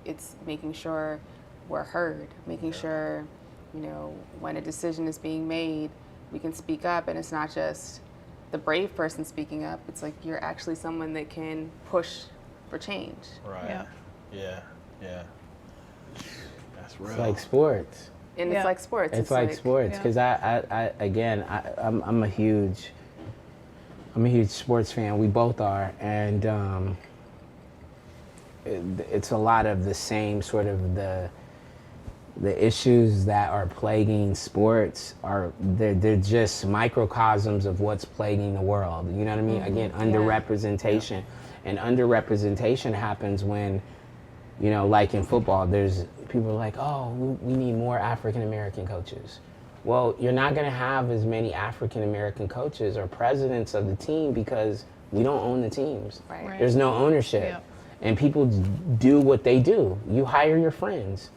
it's making sure we're heard, making sure, you know, when a decision is being made, we can speak up, and it's not just the brave person speaking up. It's like, you're actually someone that can push for change. Right. Yeah. That's real. It's like sports. And it's like sports. It's like sports, because I'm a huge sports fan. We both are, and it's a lot of the same sort of the issues that are plaguing sports they're just microcosms of what's plaguing the world. You know what I mean? Again, underrepresentation, and underrepresentation happens when, you know, like in football, there's people are like, oh, we need more African American coaches. Well, you're not going to have as many African American coaches or presidents of the team because we don't own the teams. Right. There's no ownership, and people do what they do. You hire your friends.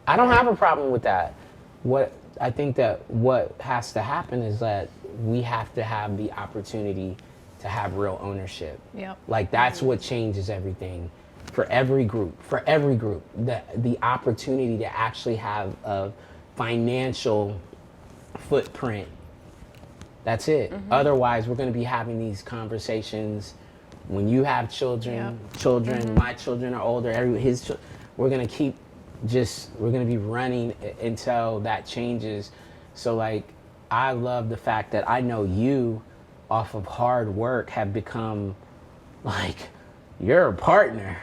I don't have a problem with that. What I think that what has to happen is that we have to have the opportunity to have real ownership. Like, that's what changes everything. For every group, the opportunity to actually have a financial footprint. That's it. Otherwise, we're going to be having these conversations when you have children, my children are older, we're going to be running until that changes. So, like, I love the fact that I know you, off of hard work, have become, like, you're a partner.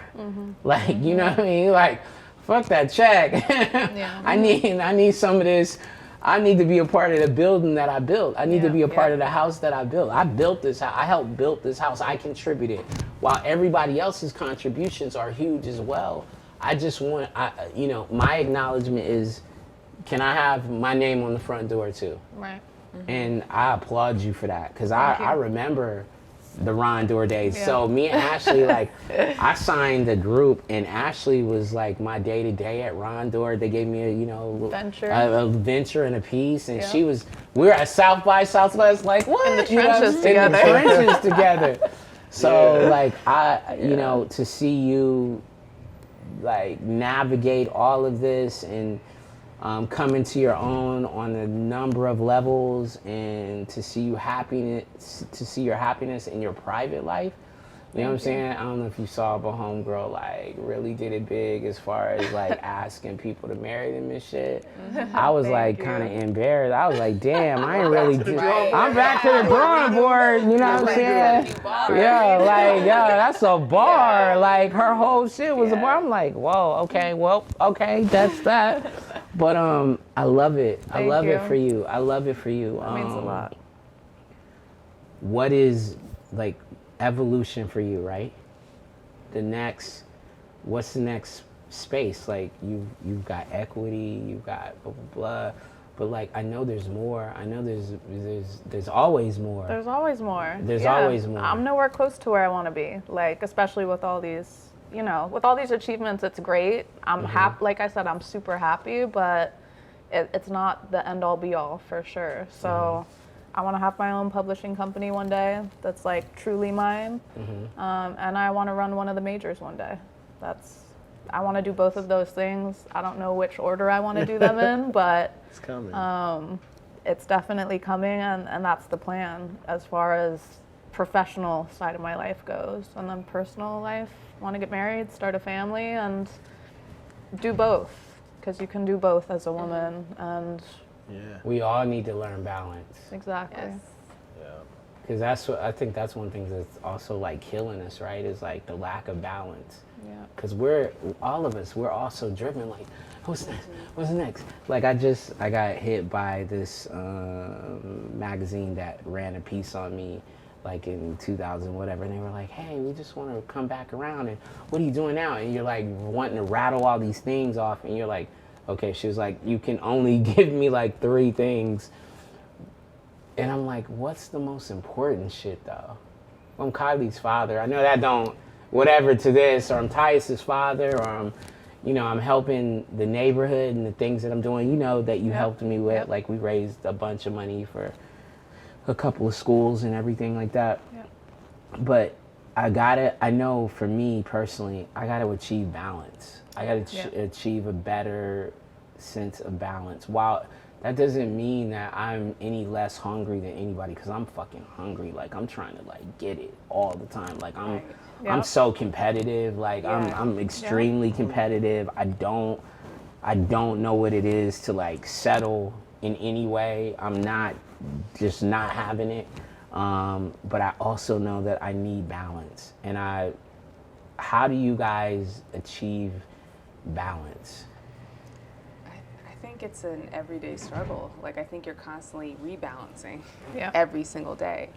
Like, you know what I mean? Like, fuck that check. I need some of this. I need to be a part of the building that I built. I need to be a part of the house that I built. I built this house. I helped build this house. I contributed. While everybody else's contributions are huge as well, I just want, you know, my acknowledgement is, can I have my name on the front door too? Right. And I applaud you for that, because I remember the Ron Door days. So me and Ashley, like, I signed the group, and Ashley was like my day-to-day at Ron Door. They gave me a, you know, a venture and a piece, and we were at South by Southwest, like, what? In the trenches together. In the trenches together. So like, you know, to see you, like, navigate all of this and come into your own on a number of levels, and to see your happiness in your private life, You know what I'm saying? I don't know if you saw, but homegirl like really did it big as far as like asking people to marry them and shit. I was like kind of embarrassed. I was like, damn, I ain't really do. I'm back to the drawing board. You know what I'm saying? Yeah, like that's a bar. Like her whole shit was a bar. I'm like, whoa, okay, that's that. But I love it. I love it for you. I love it for you. That means a lot. What is like evolution for you, right? What's the next space? Like you've got equity, you've got blah blah blah, but like I know there's more. I know there's always more. There's always more. There's always more. I'm nowhere close to where I want to be. Like especially with all these, with all these achievements, it's great. I'm happy. Like I said, I'm super happy, but it's not the end all be all for sure. So. I want to have my own publishing company one day that's like truly mine, and I want to run one of the majors one day. I want to do both of those things. I don't know which order I want to do them in, but It's coming. It's definitely coming, and that's the plan as far as professional side of my life goes. And then personal life, want to get married, start a family, and do both, because you can do both as a woman, and we all need to learn balance. exactly. Yes. Because I think that's one thing that's also like killing us, right? Is like the lack of balance. Yeah. Because we're also driven like, what's next? What's next? Like I got hit by this magazine that ran a piece on me like in 2000 whatever, and they were like, hey, we just want to come back around, and what are you doing now? And you're like wanting to rattle all these things off, and you're like, okay. She was like, you can only give me like 3 things. And I'm like, what's the most important shit though? I'm Kylie's father. I know that don't whatever to this, or I'm Tyus's father, or I'm helping the neighborhood and the things that I'm doing, that you helped me with. Yep. Like we raised a bunch of money for a couple of schools and everything like that. Yep. But I know for me personally, I gotta achieve balance. I gotta achieve a better sense of balance. While that doesn't mean that I'm any less hungry than anybody, because I'm fucking hungry. Like I'm trying to like get it all the time. Like I'm so competitive. Like I'm extremely competitive. I don't know what it is to like settle in any way. I'm not having it. But I also know that I need balance. And how do you guys achieve balance? I think it's an everyday struggle. Like I think you're constantly rebalancing every single day.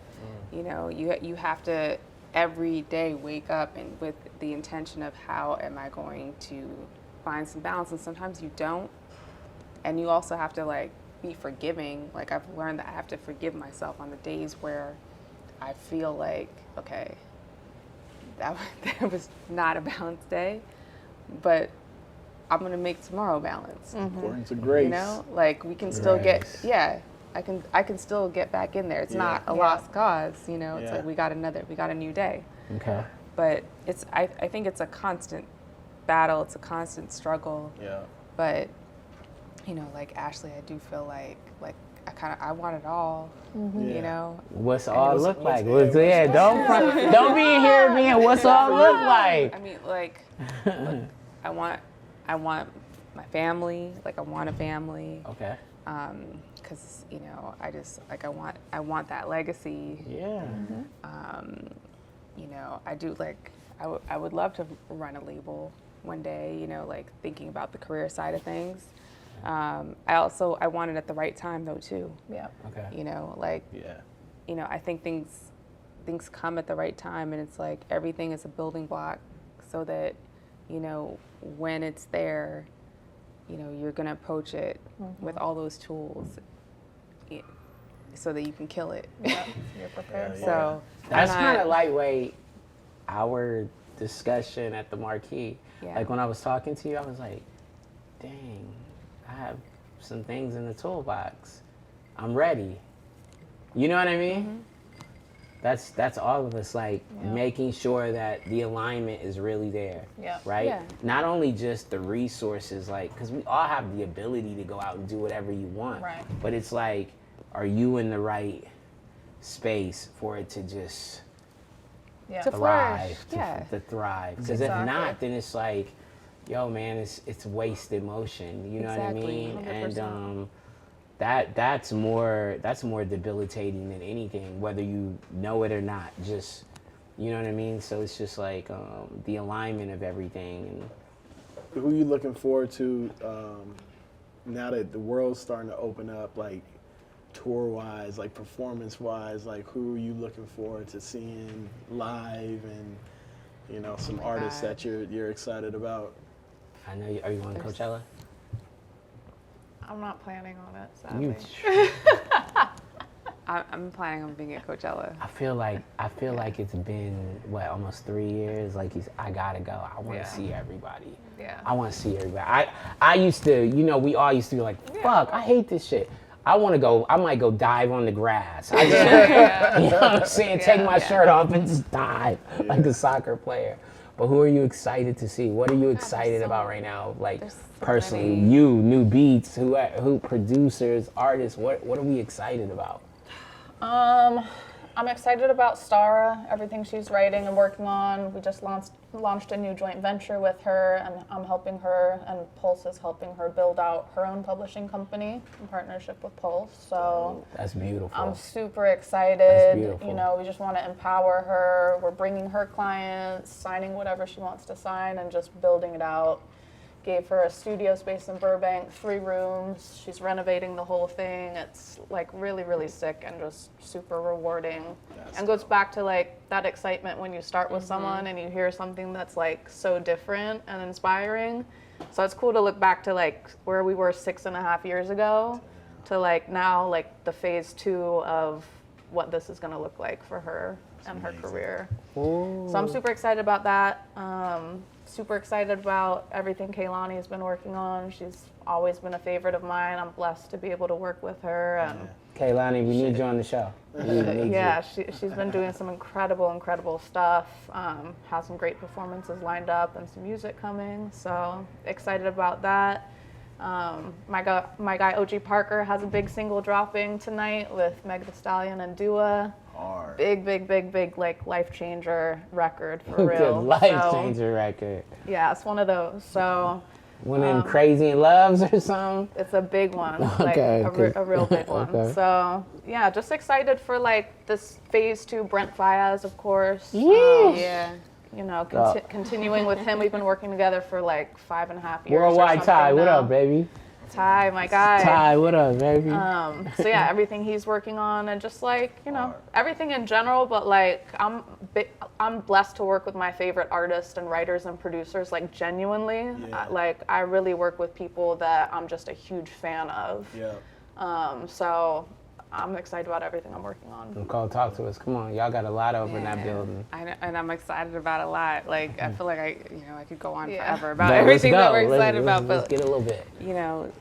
You have to every day wake up and with the intention of how am I going to find some balance, and sometimes you don't. And you also have to like be forgiving. Like I've learned that I have to forgive myself on the days where I feel like, okay, that was not a balanced day, but I'm gonna make tomorrow balanced. According to grace. Like we can still I can still get back in there. It's not a lost cause, It's like we got a new day. Okay. But I think it's a constant battle. It's a constant struggle. Yeah. But like Ashley, I do feel like I want it all. What's all look like? Don't be in here being what's all look like. I mean, like, look, I want my family. Like I want a family. Okay. Because I want that legacy. Yeah. I do like I would love to run a label one day. Like thinking about the career side of things. I want it at the right time though too. Yeah. Okay. I think things come at the right time, and it's like everything is a building block so that when it's there, you're gonna approach it with all those tools so that you can kill it. Yeah, you're prepared. So that's kind of lightweight. Our discussion at the Marquee, like when I was talking to you, I was like, dang, I have some things in the toolbox. I'm ready. You know what I mean? That's all of us, like making sure that the alignment is really there. Yeah. Right? Yeah. Not only just the resources, like, because we all have the ability to go out and do whatever you want. Right. But it's like, are you in the right space for it to just Yeah. To flourish. thrive, Yeah. to thrive. Because Exactly. if not, then it's like, yo, man, it's wasted motion. You know what I Exactly, mean? 100%. And that's more debilitating than anything, whether you know it or not. Just, you know what I mean? So it's just like the alignment of everything. And Who are you looking forward to now that the world's starting to open up, like tour-wise, like performance-wise? Like, who are you looking forward to seeing live, and you know, some artists God. that you're excited about? I know, are you going to Coachella? I'm not planning on it, You, sadly. I'm planning on being at Coachella. I feel like it's been what, almost 3 years. Like I gotta go. I want to Yeah. see everybody. Yeah. I want to see everybody. I used to, you know, we all used to be like, fuck, I hate this shit. I want to go. I might go dive on the grass. I just, Yeah. you know what I'm saying? Take my Yeah. shirt off and just dive like a soccer player. But who are you excited to see? What are you excited about right now? Like there's so personally, many. you, new beats, who producers, artists. What are we excited about? I'm excited about Stara, everything she's writing and working on. We just launched a new joint venture with her, and I'm helping her, and Pulse is helping her build out her own publishing company in partnership with Pulse. So That's beautiful. I'm super excited. That's beautiful. You know, we just want to empower her. We're bringing her clients, signing whatever she wants to sign, and just building it out. Gave her a studio space in Burbank, 3 rooms. She's renovating the whole thing. It's like really, really sick and just super rewarding. That's And goes back to like that excitement when you start with someone and you hear something that's like so different and inspiring. So it's cool to look back to like where we were 6.5 years ago to like now, like the phase 2 of what this is gonna look like for her and her career. So I'm super excited about that. Super excited about everything Kaylani has been working on. She's always been a favorite of mine. I'm blessed to be able to work with her. And Kaylani, we need you on the show. We need yeah, she's been doing some incredible stuff. Has some great performances lined up and some music coming. So excited about that. My guy OG Parker has a big single dropping tonight with Meg Thee Stallion and Dua. Hard. Big like life changer record for you. real. Good life So, changer record. yeah, it's one of those. So One of them Crazy in Loves or something? it's a big one, like Okay, a real big one. okay. So yeah, just excited for like this phase 2. Brent Fayez, of course. Yeah. You know, Oh. continuing with him. We've been working together for like 5.5 years. Worldwide or Ty, something what now. up, baby? Ty, my guy. Ty, what up, baby? So yeah, everything he's working on, and just like, you know, everything in general. But like, I'm blessed to work with my favorite artists and writers and producers. Like genuinely, Yeah. I really work with people that I'm just a huge fan of. Yeah. So I'm excited about everything I'm working on. Nicole, talk to us. Come on, y'all got a lot over in that Yeah. building. I know, and I'm excited about a lot. Like I feel like I could go on Yeah. forever about But everything let's that go. we're excited let's, about. Let's But get a little bit. you know,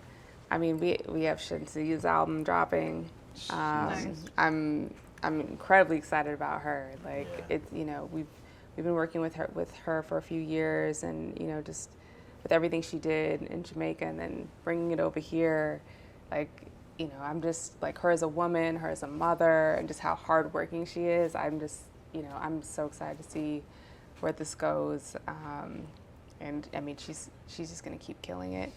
I mean, we have Shinzi's album dropping. I'm incredibly excited about her. Like it's, you know, we've been working with her for a few years, and you know, just with everything she did in Jamaica and then bringing it over here, like, you know, I'm just like her as a woman, her as a mother, and just how hardworking she is. I'm just, you know, I'm so excited to see where this goes. And I mean, she's just gonna keep killing it.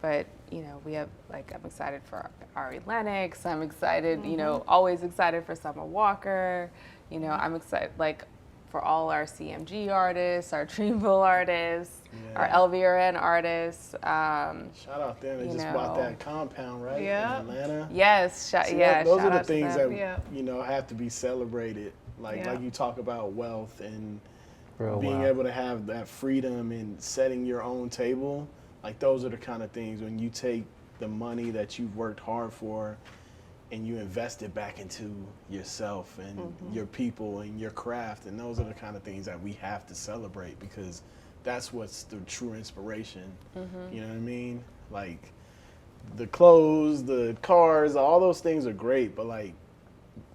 But you know, we have like, I'm excited for Ari Lennox. I'm excited, you know, always excited for Summer Walker. You know, I'm excited like for all our CMG artists, our Dreamville artists, our LVRN artists. Shout out them. They You just know. bought that compound, right? Yeah. In Atlanta. Yes, See, yeah. those shout are the out to things them. that Yeah. you know have to be celebrated. Like Yeah. you talk about wealth and Real being well. able to have that freedom and setting your own table. Like those are the kind of things when you take the money that you've worked hard for and you invest it back into yourself and your people and your craft, and those are the kind of things that we have to celebrate, because that's what's the true inspiration. You know what I mean? Like the clothes, the cars, all those things are great, but like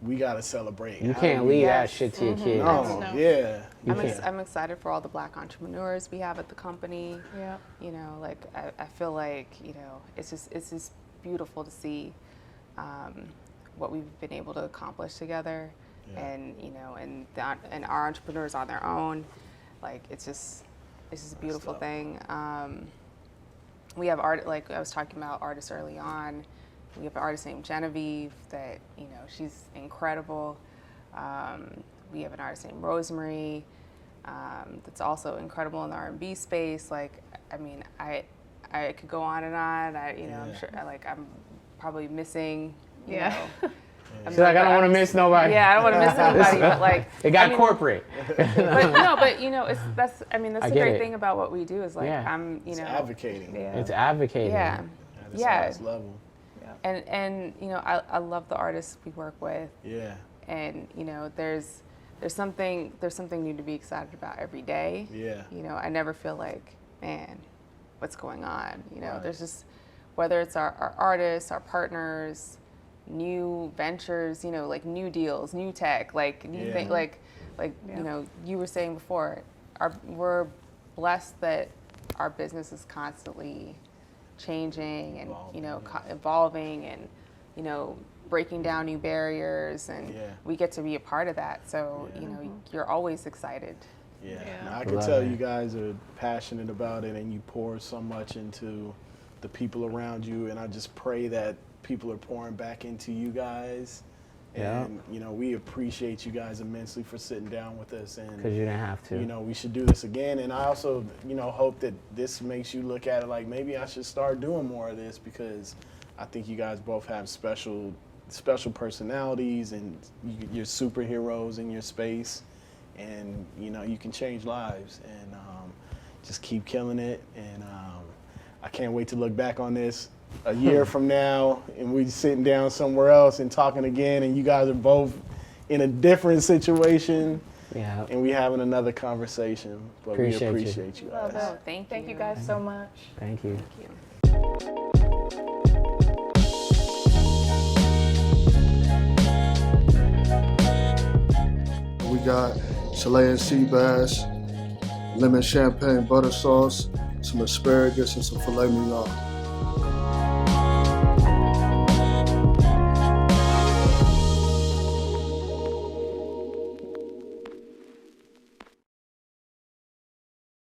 we gotta celebrate. You how can't we- leave that Yes. shit to your kids. No, No. yeah. I'm excited for all the Black entrepreneurs we have at the company. Yeah. You know, like I feel like, you know, it's just beautiful to see what we've been able to accomplish together. and you know, and our entrepreneurs on their own. Like it's just a beautiful thing. We have art, like I was talking about artists early on. We have an artist named Genevieve that, you know, she's incredible. We have an artist named Rosemary that's also incredible in the R&B space. Like, I mean, I could go on and on. I'm sure, I'm probably missing, you know. She's like, I don't want to miss nobody. Yeah, I don't want to miss anybody, but like it got corporate. but you know, that's the great thing about what we do is like it's advocating. Yeah. It's advocating. Yeah. At its highest level. And you know, I love the artists we work with. Yeah. And you know, there's something new to be excited about every day. Yeah. You know, I never feel like, man, what's going on? You know, there's just, whether it's our artists, our partners, new ventures, you know, like new deals, new tech, like new thing, like you know, you were saying before, we're blessed that our business is constantly changing and you know, evolving and you know, breaking down new barriers, and we get to be a part of that. So you know, you're always excited. Yeah. Now, I can tell you guys are passionate about it, and you pour so much into the people around you, and I just pray that people are pouring back into you guys. And you know, we appreciate you guys immensely for sitting down with us, and because you didn't have to. You know, we should do this again. And I also, you know, hope that this makes you look at it like maybe I should start doing more of this, because I think you guys both have special personalities, and you're superheroes in your space, and you know, you can change lives, and just keep killing it. And I can't wait to look back on this a year from now, and we sitting down somewhere else and talking again, and you guys are both in a different situation, and we having another conversation. But we appreciate you guys. Oh, thank you guys so much. Thank you. We got Chilean sea bass, lemon champagne butter sauce, some asparagus, and some filet mignon.